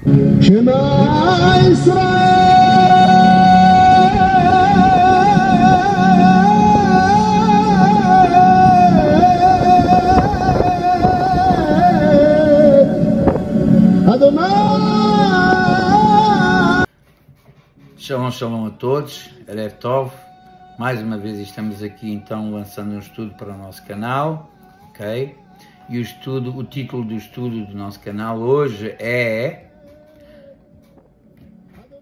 Shema Israel, Adonai. Shalom, shalom a todos, Erev Tov. Mais uma vez estamos aqui então lançando um estudo para o nosso canal, ok? E o título do estudo do nosso canal hoje é: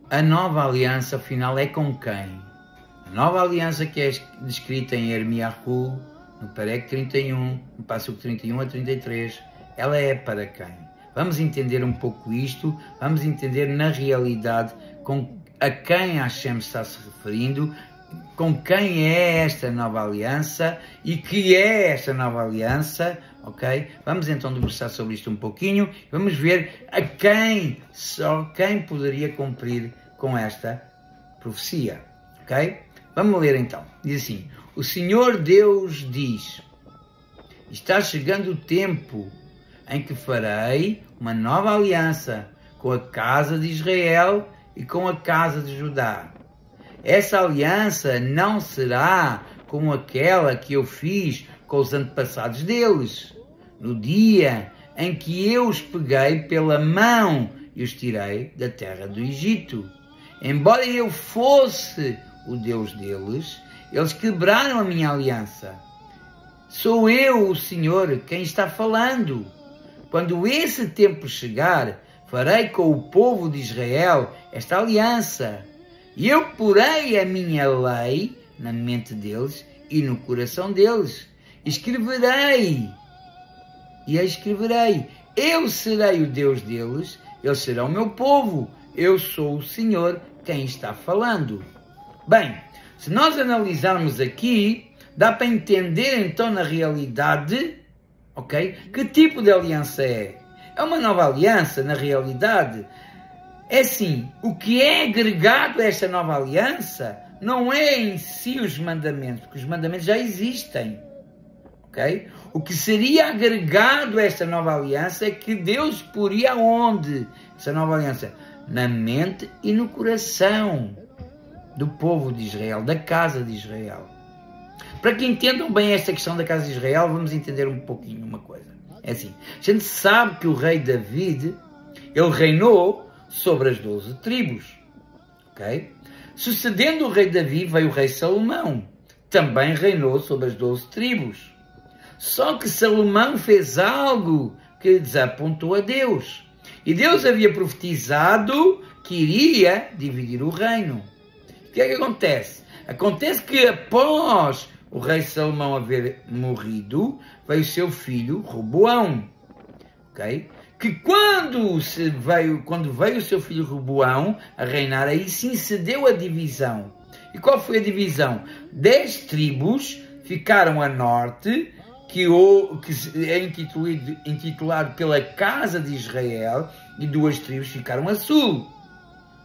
a nova aliança afinal é com quem? A nova aliança que é descrita em Ermiyahu, no Perek 31, no Passuco 31 a 33, ela é para quem? Vamos entender um pouco isto, vamos entender na realidade a quem Hashem está se referindo, com quem é esta nova aliança e que é esta nova aliança, ok? Vamos então debruçar sobre isto um pouquinho, vamos ver só quem poderia cumprir com esta profecia, ok? Vamos ler então. Diz assim: o Senhor Deus diz: está chegando o tempo em que farei uma nova aliança com a casa de Israel e com a casa de Judá. Essa aliança não será como aquela que eu fiz com os antepassados deles, no dia em que eu os peguei pela mão e os tirei da terra do Egito. Embora eu fosse o Deus deles, eles quebraram a minha aliança. Sou eu, o Senhor, quem está falando. Quando esse tempo chegar, farei com o povo de Israel esta aliança. E eu porei a minha lei na mente deles e no coração deles. Escreverei. Eu serei o Deus deles, eles serão o meu povo. Eu sou o Senhor quem está falando. Bem, se nós analisarmos aqui, dá para entender então na realidade, ok? Que tipo de aliança é? É uma nova aliança na realidade. É assim, o que é agregado a esta nova aliança não é em si os mandamentos, porque os mandamentos já existem, ok? O que seria agregado a esta nova aliança é que Deus poria onde? Essa nova aliança? Na mente e no coração do povo de Israel, da casa de Israel. Para que entendam bem esta questão da casa de Israel, vamos entender um pouquinho uma coisa. É assim, a gente sabe que o rei David, ele reinou sobre as 12 tribos, ok? Sucedendo o rei Davi veio o rei Salomão, também reinou sobre as 12 tribos. Só que Salomão fez algo que desapontou a Deus. E Deus havia profetizado que iria dividir o reino. O que é que acontece? Acontece que após o rei Salomão haver morrido, veio seu filho Roboão, ok? Que quando veio o seu filho Roboão a reinar, aí sim se deu a divisão. E qual foi a divisão? 10 tribos ficaram a norte, que é intitulado pela casa de Israel, e 2 tribos ficaram a sul,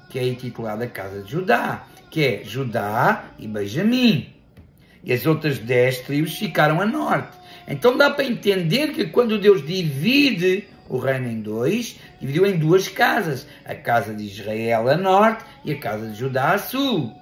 que é intitulada a casa de Judá, que é Judá e Benjamim. E as outras 10 tribos ficaram a norte. Então dá para entender que quando Deus divide o reino em 2, dividiu em 2 casas, a casa de Israel a norte e a casa de Judá a sul.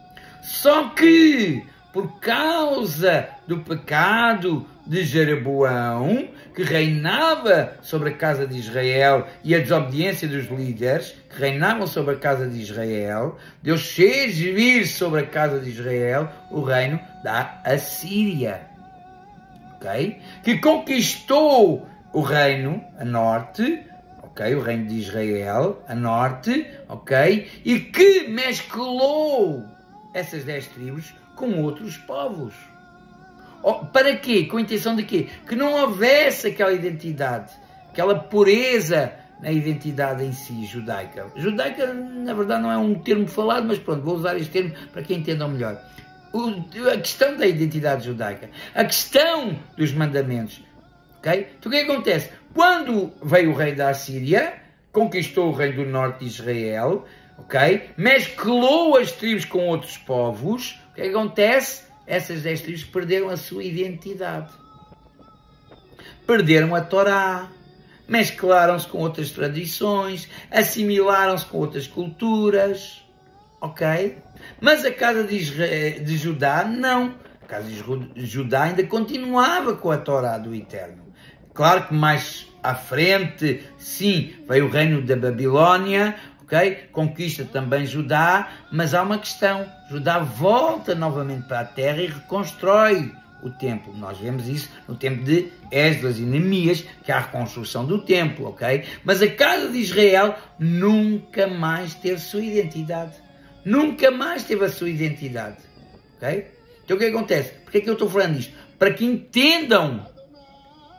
Só que, por causa do pecado de Jeroboão, que reinava sobre a casa de Israel, e a desobediência dos líderes, que reinavam sobre a casa de Israel, Deus fez vir sobre a casa de Israel o reino da Assíria, ok? Que conquistou o reino a norte, ok? O reino de Israel a norte, ok? E que mesclou essas 10 tribos com outros povos. Para quê? Com a intenção de quê? Que não houvesse aquela identidade, aquela pureza na identidade em si judaica. Judaica, na verdade, não é um termo falado, mas pronto, vou usar este termo para que entendam melhor. A questão da identidade judaica, a questão dos mandamentos. Okay? Então o que acontece? Quando veio o rei da Assíria, conquistou o reino do norte de Israel, ok? Mesclou as tribos com outros povos, o que acontece? Essas 10 tribos perderam a sua identidade. Perderam a Torá. mesclaram-se com outras tradições, assimilaram-se com outras culturas, ok? Mas a casa de Judá não. A casa de Judá ainda continuava com a Torá do Eterno. Claro que mais à frente, sim, veio o reino da Babilónia, ok? Conquista também Judá, mas há uma questão. Judá volta novamente para a terra e reconstrói o templo. Nós vemos isso no tempo de Esdras e Neemias, que há a reconstrução do templo, ok? Mas a casa de Israel nunca mais teve sua identidade. Nunca mais teve a sua identidade, ok? Então o que acontece? Por que é que eu estou falando isto? Para que entendam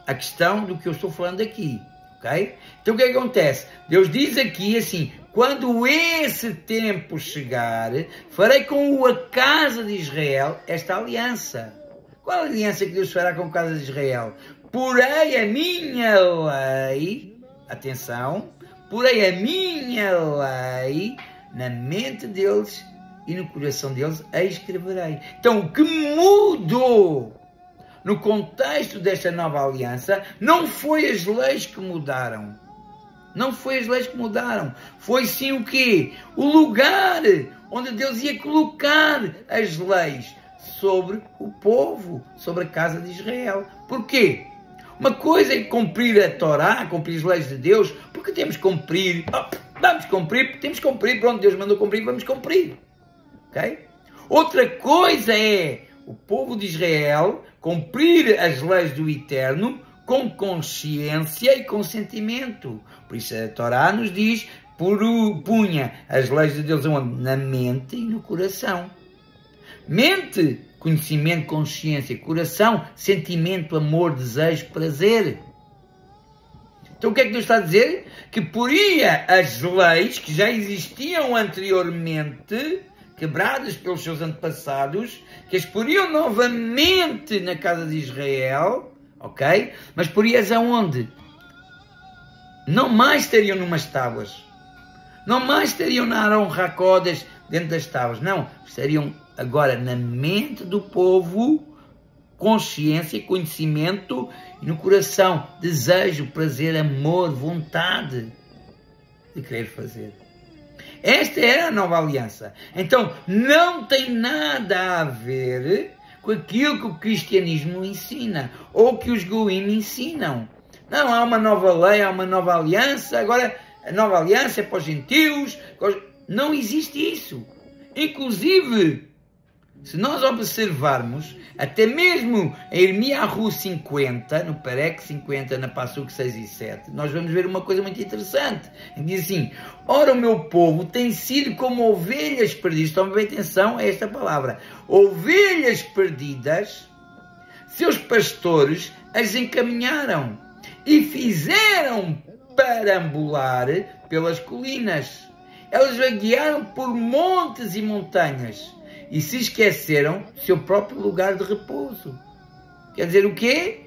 a questão do que eu estou falando aqui, ok? Então o que acontece? Deus diz aqui assim: quando esse tempo chegar, farei com a casa de Israel esta aliança. Qual a aliança que Deus fará com a casa de Israel? Porei a minha lei, atenção, porei a minha lei na mente deles e no coração deles a escreverei. Então o que mudou no contexto desta nova aliança não foi as leis que mudaram. Não foi as leis que mudaram. Foi sim o quê? O lugar onde Deus ia colocar as leis sobre o povo, sobre a casa de Israel. Porquê? Uma coisa é cumprir a Torá, cumprir as leis de Deus, porque temos que cumprir. Vamos cumprir, porque temos que cumprir. Pronto, Deus mandou cumprir, vamos cumprir. Ok? Outra coisa é o povo de Israel cumprir as leis do Eterno com consciência e consentimento. Por isso a Torá nos diz: punha as leis de Deus onde? Na mente e no coração. Mente, conhecimento, consciência, coração, sentimento, amor, desejo, prazer. Então o que é que Deus está a dizer? Que poria as leis que já existiam anteriormente, quebradas pelos seus antepassados, que as poriam novamente na casa de Israel, ok? Mas poria-as aonde? Não mais estariam numas tábuas. Não mais estariam na Arão Racodas dentro das tábuas. Não, estariam agora na mente do povo, consciência, conhecimento, e no coração, desejo, prazer, amor, vontade de querer fazer. Esta era a nova aliança. Então, não tem nada a ver com aquilo que o cristianismo ensina, ou que os goim ensinam. Não, há uma nova lei, há uma nova aliança, agora a nova aliança é para os gentios. Não existe isso. Inclusive, se nós observarmos, até mesmo em Irmiyahu 50, no Perec 50, na Passuk 6 e 7, nós vamos ver uma coisa muito interessante. Diz assim: ora, o meu povo tem sido como ovelhas perdidas. Tomem bem atenção a esta palavra. Ovelhas perdidas, seus pastores as encaminharam e fizeram parambular pelas colinas. Elas vaguearam por montes e montanhas e se esqueceram do seu próprio lugar de repouso. Quer dizer o quê?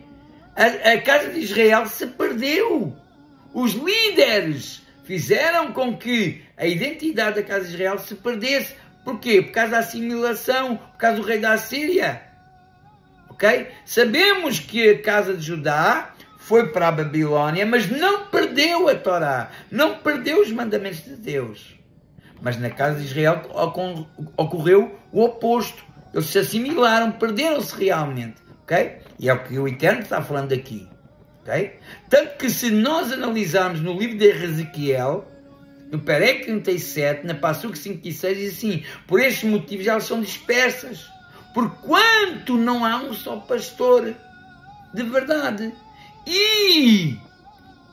A casa de Israel se perdeu. Os líderes fizeram com que a identidade da casa de Israel se perdesse. Por quê? Por causa da assimilação, por causa do rei da Assíria. Ok? Sabemos que a casa de Judá foi para a Babilónia, mas não perdeu a Torá, não perdeu os mandamentos de Deus. Mas na casa de Israel ocorreu o oposto. Eles se assimilaram, perderam-se realmente. Okay? E é o que o Eterno está falando aqui. Okay? Tanto que se nós analisarmos no livro de Ezequiel, no Perec 37, na Passuk 5 e 6, diz assim: por estes motivos elas são dispersas, porquanto não há um só pastor de verdade.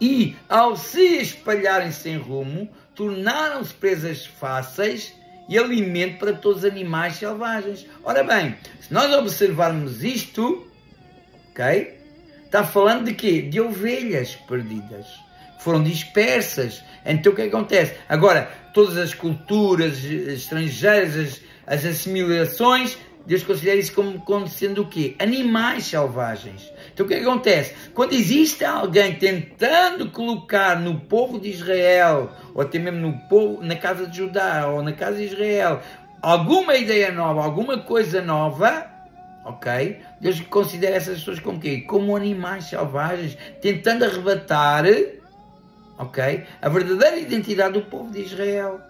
E ao se espalharem sem rumo, tornaram-se presas fáceis e alimento para todos os animais selvagens. Ora bem, se nós observarmos isto, ok? Está falando de quê? De ovelhas perdidas. Foram dispersas. Então o que acontece? Agora, todas as culturas estrangeiras, as assimilações, Deus considera isso como sendo o quê? Animais selvagens. Então o que acontece? Quando existe alguém tentando colocar no povo de Israel, ou até mesmo na casa de Judá, ou na casa de Israel, alguma ideia nova, alguma coisa nova, ok? Deus considera essas pessoas como quê? Como animais selvagens, tentando arrebatar, ok? A verdadeira identidade do povo de Israel.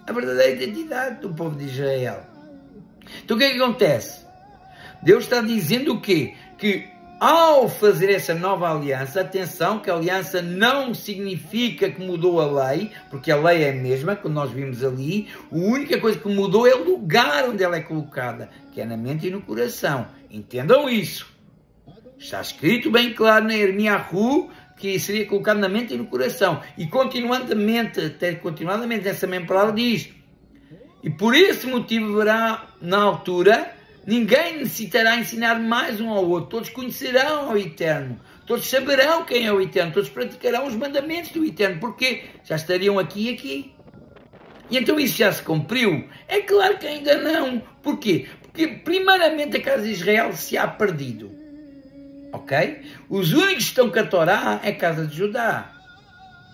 A verdadeira identidade do povo de Israel. Então o que é que acontece? Deus está dizendo o quê? Que ao fazer essa nova aliança, atenção, que a aliança não significa que mudou a lei, porque a lei é a mesma, como nós vimos ali, a única coisa que mudou é o lugar onde ela é colocada, que é na mente e no coração. Entendam isso. Está escrito bem claro na Irmiyahu que seria colocado na mente e no coração. E continuadamente, essa mesma palavra diz: e por esse motivo haverá na altura, ninguém necessitará ensinar mais um ao outro, todos conhecerão ao Eterno, todos saberão quem é o Eterno, todos praticarão os mandamentos do Eterno, porque já estariam aqui e aqui. E então isso já se cumpriu? É claro que ainda não. Porquê? Porque primeiramente a casa de Israel se há perdido. Ok? Os únicos que estão com a Torá é a casa de Judá.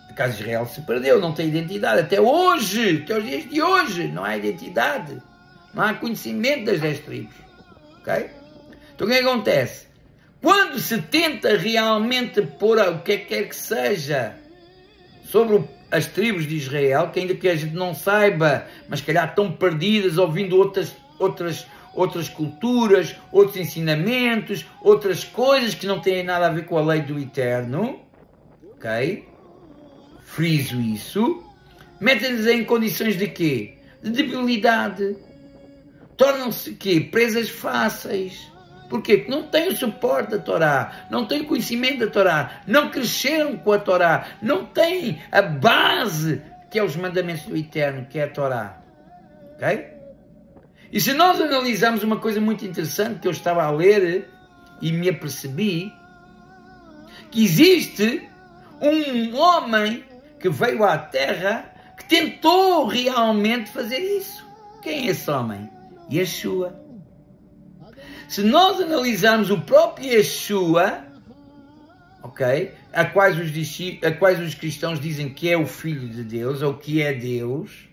A casa de Israel se perdeu, não tem identidade. Até hoje, até os dias de hoje, não há identidade. Não há conhecimento das 10 tribos. Ok? Então o que acontece? Quando se tenta realmente pôr o que quer que seja sobre as tribos de Israel, que ainda que a gente não saiba, mas se calhar estão perdidas ouvindo outras culturas, outros ensinamentos, outras coisas que não têm nada a ver com a lei do Eterno, ok? Friso isso. Metem-nos em condições de quê? De debilidade. Tornam-se quê? Presas fáceis. Porquê? Porque não têm o suporte da Torá, não têm o conhecimento da Torá, não cresceram com a Torá, não têm a base que é os mandamentos do Eterno, que é a Torá. Ok? E se nós analisarmos uma coisa muito interessante que eu estava a ler e me apercebi, que existe um homem que veio à Terra que tentou realmente fazer isso. Quem é esse homem? Yeshua. Se nós analisarmos o próprio Yeshua, ok, a quais os cristãos dizem que é o Filho de Deus, ou que é Deus,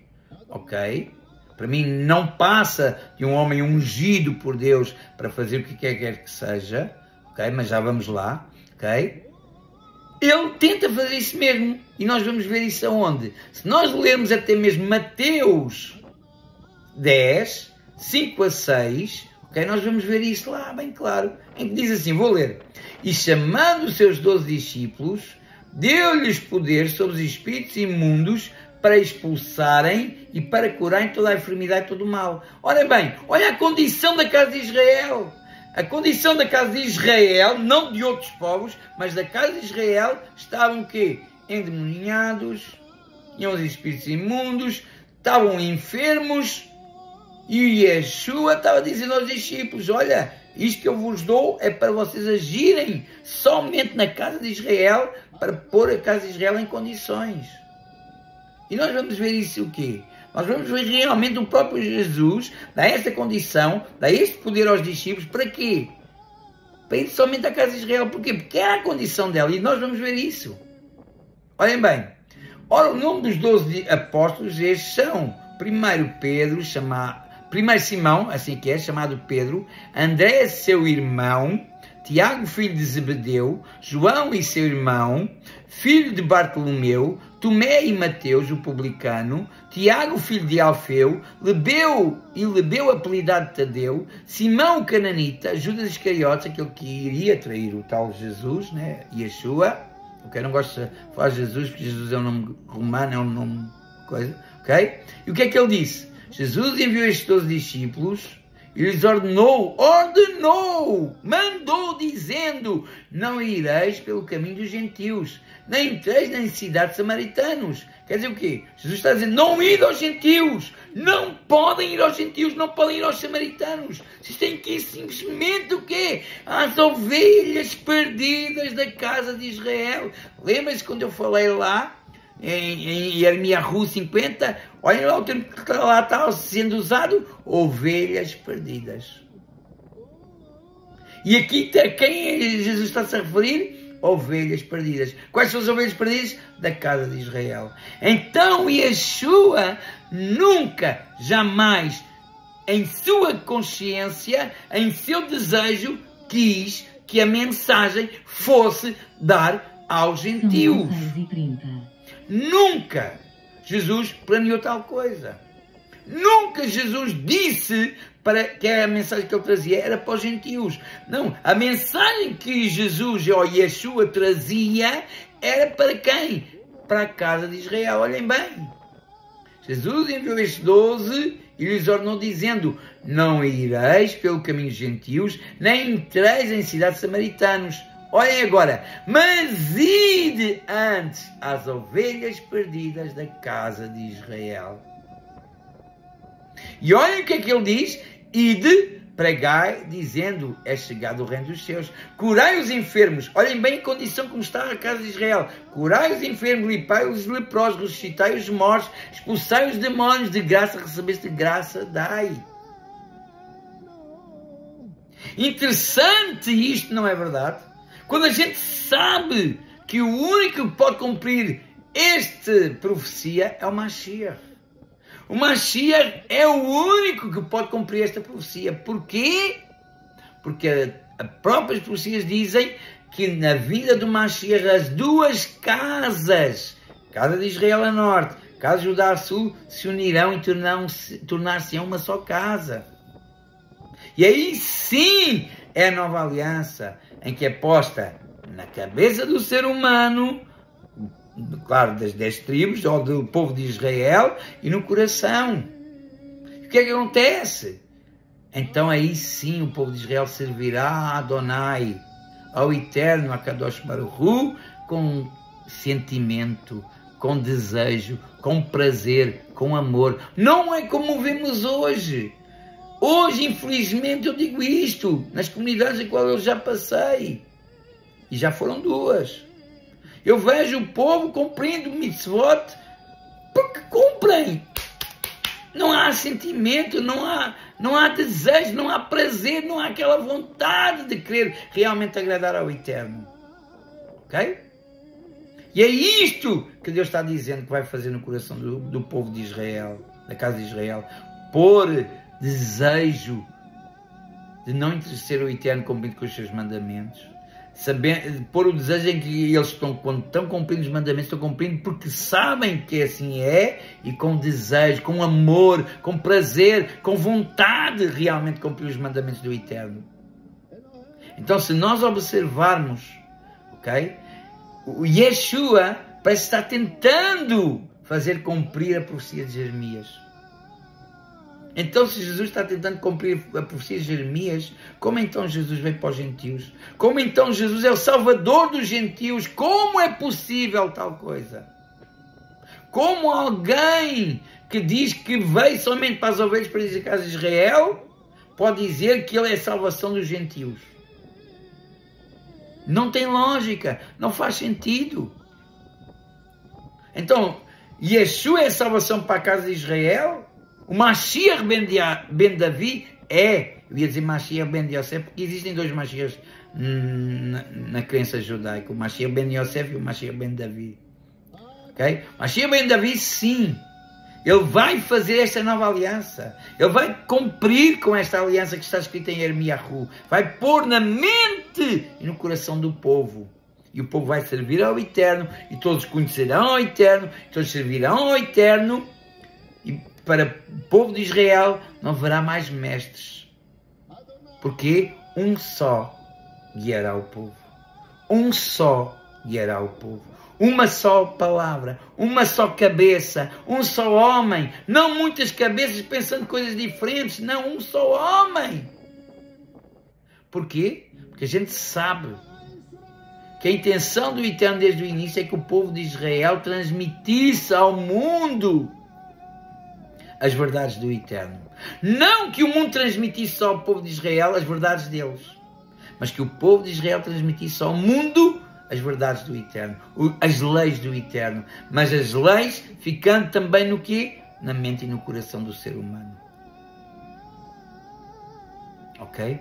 ok, para mim não passa de um homem ungido por Deus para fazer o que quer que seja, ok, mas já vamos lá, ok. Ele tenta fazer isso mesmo, e nós vamos ver isso aonde? Se nós lermos até mesmo Mateus 10, 5 a 6, ok, nós vamos ver isso lá bem claro, em que diz assim, vou ler: e chamando os seus 12 discípulos, deu-lhes poder sobre os espíritos imundos para expulsarem e para curarem toda a enfermidade e todo o mal. Ora bem, olha a condição da casa de Israel. A condição da casa de Israel, não de outros povos, mas da casa de Israel, estavam o quê? Endemoniados, tinham os espíritos imundos, estavam enfermos, e Yeshua estava dizendo aos discípulos: olha, isto que eu vos dou é para vocês agirem somente na casa de Israel, para pôr a casa de Israel em condições. E nós vamos ver isso o quê? Nós vamos ver realmente o próprio Jesus dá essa condição, dá este poder aos discípulos, para quê? Para ir somente à casa de Israel. Porquê? Porque era a condição dela, e nós vamos ver isso. Olhem bem, ora, o nome dos 12 apóstolos, estes são, primeiro Simão, assim que é, chamado Pedro, André, seu irmão, Tiago, filho de Zebedeu, João e seu irmão, filho de Bartolomeu, Tomé e Mateus, o publicano, Tiago, filho de Alfeu, Lebeu, apelidado Tadeu, Simão, o cananita, Judas Iscariotes, aquele que iria trair o tal Jesus, né? Yeshua, ok? Não gosto de falar Jesus, porque Jesus é um nome romano, é um nome coisa, ok? E o que é que ele disse? Jesus enviou estes 12 discípulos e lhes mandou, dizendo: não ireis pelo caminho dos gentios, nem entreis na cidade de samaritanos. Quer dizer o quê? Jesus está dizendo: não ir aos gentios, não podem ir aos gentios, não podem ir aos samaritanos. Vocês têm que ir simplesmente o quê? Às ovelhas perdidas da casa de Israel. Lembra-se quando eu falei lá, em Irmiyahu 50, olhem lá o termo que lá está sendo usado: ovelhas perdidas. E aqui a quem Jesus está-se a referir? Ovelhas perdidas. Quais são as ovelhas perdidas? Da casa de Israel. Então Yeshua nunca, jamais em sua consciência, em seu desejo, quis que a mensagem fosse dar aos gentios. Nunca Jesus planeou tal coisa. Nunca Jesus disse que a mensagem que ele trazia era para os gentios. Não, a mensagem que Jesus ou Yeshua trazia era para quem? Para a casa de Israel. Olhem bem. Jesus enviou estes 12 e lhes ordenou dizendo: não ireis pelo caminho dos gentios, nem entreis em cidades samaritanos. Olhem agora, mas ide antes às ovelhas perdidas da casa de Israel. E olhem o que é que ele diz: ide, pregai, dizendo, é chegado o reino dos céus. Curai os enfermos. Olhem bem a condição como está a casa de Israel. Curai os enfermos, limpai os leprosos, ressuscitai os mortos, expulsai os demónios, de graça recebeste, de graça dai. Interessante isto, não é verdade? Quando a gente sabe que o único que pode cumprir esta profecia é o Mashiach. O Mashiach é o único que pode cumprir esta profecia. Porquê? Porque as próprias profecias dizem que na vida do Mashiach as duas casas, casa de Israel a norte, casa de Judá a sul, se unirão e tornar-se uma só casa. E aí sim é a nova aliança, em que é posta na cabeça do ser humano, claro, das 10 tribos, ou do povo de Israel, e no coração. E o que é que acontece? Então aí sim o povo de Israel servirá a Adonai, ao Eterno, a Kadosh Baruch Hu, com sentimento, com desejo, com prazer, com amor. Não é como vemos hoje. Hoje, infelizmente, eu digo isto, nas comunidades em qual eu já passei, e já foram 2. Eu vejo o povo cumprindo mitzvot porque cumprem. Não há sentimento, não há desejo, não há prazer, não há aquela vontade de querer realmente agradar ao Eterno. Ok? E é isto que Deus está dizendo que vai fazer no coração do povo de Israel, da casa de Israel. Pôr desejo de não entristecer o Eterno cumprindo com os seus mandamentos. Pôr o desejo em que eles quando estão cumprindo os mandamentos, estão cumprindo porque sabem que assim é, e com desejo, com amor, com prazer, com vontade de realmente cumprir os mandamentos do Eterno. Então, se nós observarmos, ok, o Yeshua parece estar tentando fazer cumprir a profecia de Jeremias. Então, se Jesus está tentando cumprir a profecia de Jeremias, como então Jesus veio para os gentios? Como então Jesus é o Salvador dos gentios? Como é possível tal coisa? Como alguém que diz que veio somente para as ovelhas perdidas da casa de Israel pode dizer que ele é a salvação dos gentios? Não tem lógica, não faz sentido. Então, Yeshua é a salvação para a casa de Israel? O Mashiach ben Davi eu ia dizer Mashiach ben Yosef, porque existem 2 Mashiachs na crença judaica, o Mashiach ben Yosef e o Mashiach ben Davi. Okay? Mashiach ben Davi, sim, ele vai fazer esta nova aliança, ele vai cumprir com esta aliança que está escrita em Ermiyahu, vai pôr na mente e no coração do povo. E o povo vai servir ao Eterno, e todos conhecerão ao Eterno, e todos servirão ao Eterno. E para o povo de Israel não haverá mais mestres. Porque um só guiará o povo. Um só guiará o povo. Uma só palavra, uma só cabeça, um só homem. Não muitas cabeças pensando coisas diferentes. Não, um só homem. Porquê? Porque a gente sabe que a intenção do Eterno desde o início é que o povo de Israel transmitisse ao mundo as verdades do Eterno. Não que o mundo transmitisse ao povo de Israel as verdades deles, mas que o povo de Israel transmitisse ao mundo as verdades do Eterno, as leis do Eterno, mas as leis ficando também no quê? Na mente e no coração do ser humano. Ok?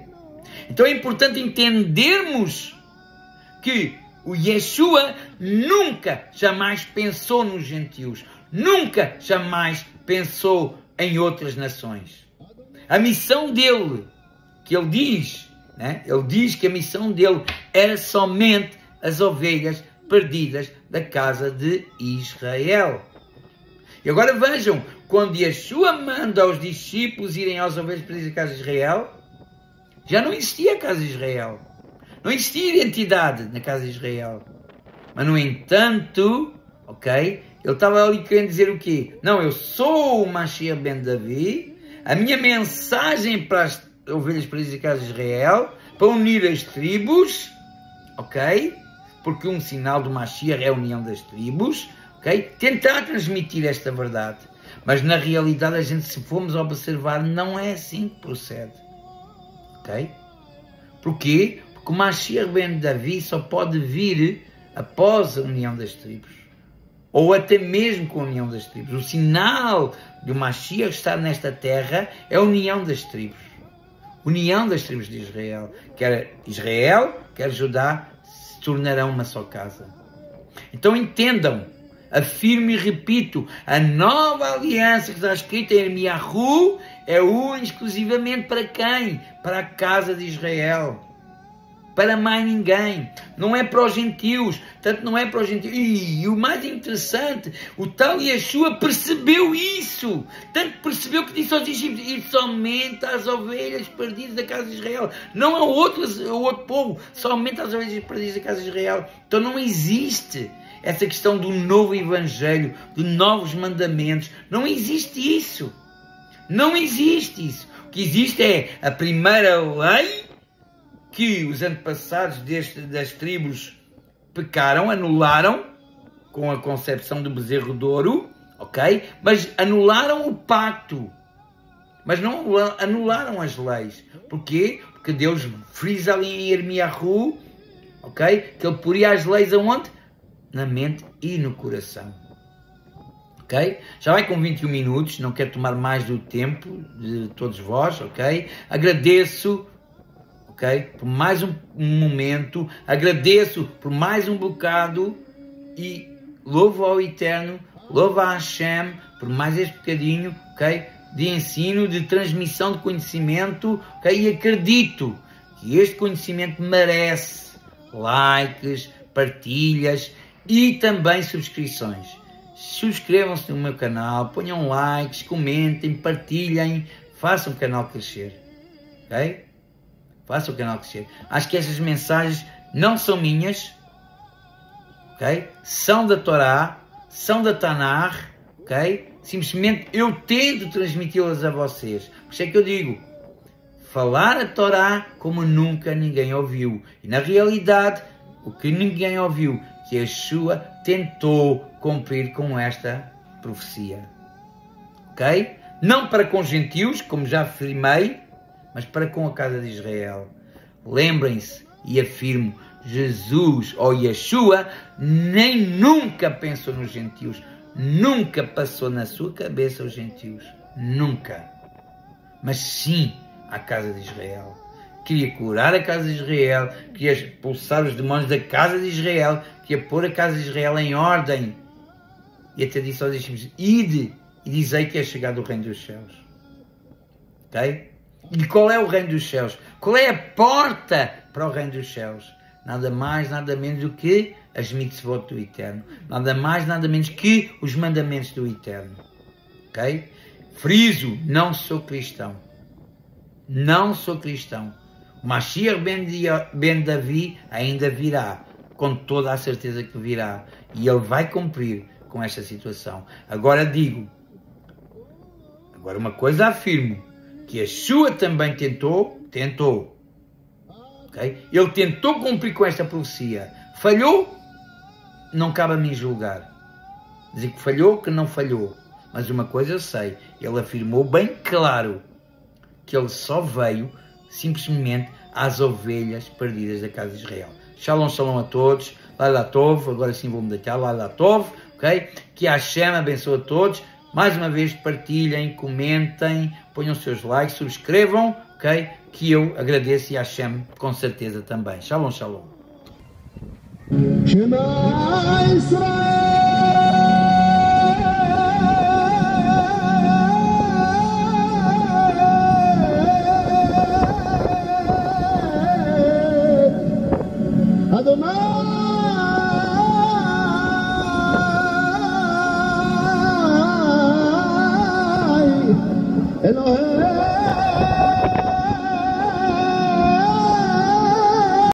Então é importante entendermos que o Yeshua nunca, jamais pensou nos gentios. Nunca, jamais pensou em outras nações. A missão dele, que ele diz, né? Ele diz que a missão dele era somente as ovelhas perdidas da casa de Israel. E agora vejam, quando Yeshua manda aos discípulos irem às ovelhas perdidas da casa de Israel, já não existia a casa de Israel. Não existia identidade na casa de Israel. Mas, no entanto, ok, ele estava ali querendo dizer o quê? Não, eu sou o Mashiach ben Davi, a minha mensagem para as ovelhas perdidas da casa de Israel, para unir as tribos, ok? Porque um sinal do Mashiach é a união das tribos, ok? Tentar transmitir esta verdade. Mas, na realidade, a gente, se formos observar, não é assim que procede. Ok? Porquê? Porque o Mashiach ben Davi só pode vir após a união das tribos. Ou até mesmo com a união das tribos. O sinal de o Mashiach estar nesta terra é a união das tribos. União das tribos de Israel. Quer Israel, quer Judá, se tornarão uma só casa. Então entendam, afirmo e repito, a nova aliança que está escrita em Irmiyahu é única exclusivamente para quem? Para a casa de Israel. Para mais ninguém. Não é para os gentios. Tanto não é para os gentios. E o mais interessante, o tal Yeshua percebeu isso. Tanto percebeu que disse aos discípulos, e somente às ovelhas perdidas da casa de Israel. Não a outro povo. Somente às ovelhas perdidas da casa de Israel. Então não existe essa questão do novo evangelho, de novos mandamentos. Não existe isso. Não existe isso. O que existe é a primeira lei que os antepassados das tribos pecaram, anularam, com a concepção do bezerro de ouro, ok? Mas anularam o pacto. Mas não anularam as leis. Porquê? Porque Deus frisa ali em Irmiyahu, ok? Que ele poria as leis aonde? Na mente e no coração. Ok? Já vai com 21 minutos, não quero tomar mais do tempo de todos vós, ok? Agradeço, ok? Por mais um momento, agradeço por mais um bocado e louvo ao Eterno, louvo a Hashem por mais este bocadinho, ok? De ensino, de transmissão de conhecimento, ok? E acredito que este conhecimento merece likes, partilhas e também subscrições. Subscrevam-se no meu canal, ponham likes, comentem, partilhem, façam o canal crescer, ok? Façam o canal crescer. Acho que estas mensagens não são minhas, ok? São da Torá, são da Tanar, ok? Simplesmente eu tento transmiti-las a vocês. Por isso é que eu digo, falar a Torá como nunca ninguém ouviu. E na realidade, o que ninguém ouviu, que Yeshua tentou cumprir com esta profecia. Ok? Não para com gentios, como já afirmei, mas para com a casa de Israel. Lembrem-se, e afirmo, Jesus ou Yeshua nem nunca pensou nos gentios. Nunca passou na sua cabeça os gentios. Nunca. Mas sim à casa de Israel. Queria curar a casa de Israel, queria expulsar os demónios da casa de Israel, queria pôr a casa de Israel em ordem. E até disse aos discípulos, ide e dizei que é chegado o reino dos céus. Ok? E qual é o reino dos céus? Qual é a porta para o reino dos céus? Nada mais, nada menos do que as mitzvot do Eterno. Nada mais, nada menos que os mandamentos do Eterno. Ok? Friso, não sou cristão. Não sou cristão. O Mashiach ben Davi ainda virá, com toda a certeza que virá. E ele vai cumprir com esta situação. Agora digo, agora uma coisa afirmo, que Yeshua também tentou. Okay? Ele tentou cumprir com esta profecia. Falhou? Não cabe a mim julgar. Dizer que falhou, que não falhou. Mas uma coisa eu sei, ele afirmou bem claro que ele só veio simplesmente às ovelhas perdidas da casa de Israel. Shalom, shalom a todos. Laila Tov, agora sim vou-me deitar. Laila Tov, ok? Que a Hashem abençoe a todos. Mais uma vez, partilhem, comentem, ponham os seus likes, subscrevam, ok? Que eu agradeço e a Hashem com certeza também. Shalom, shalom. Shema Israel.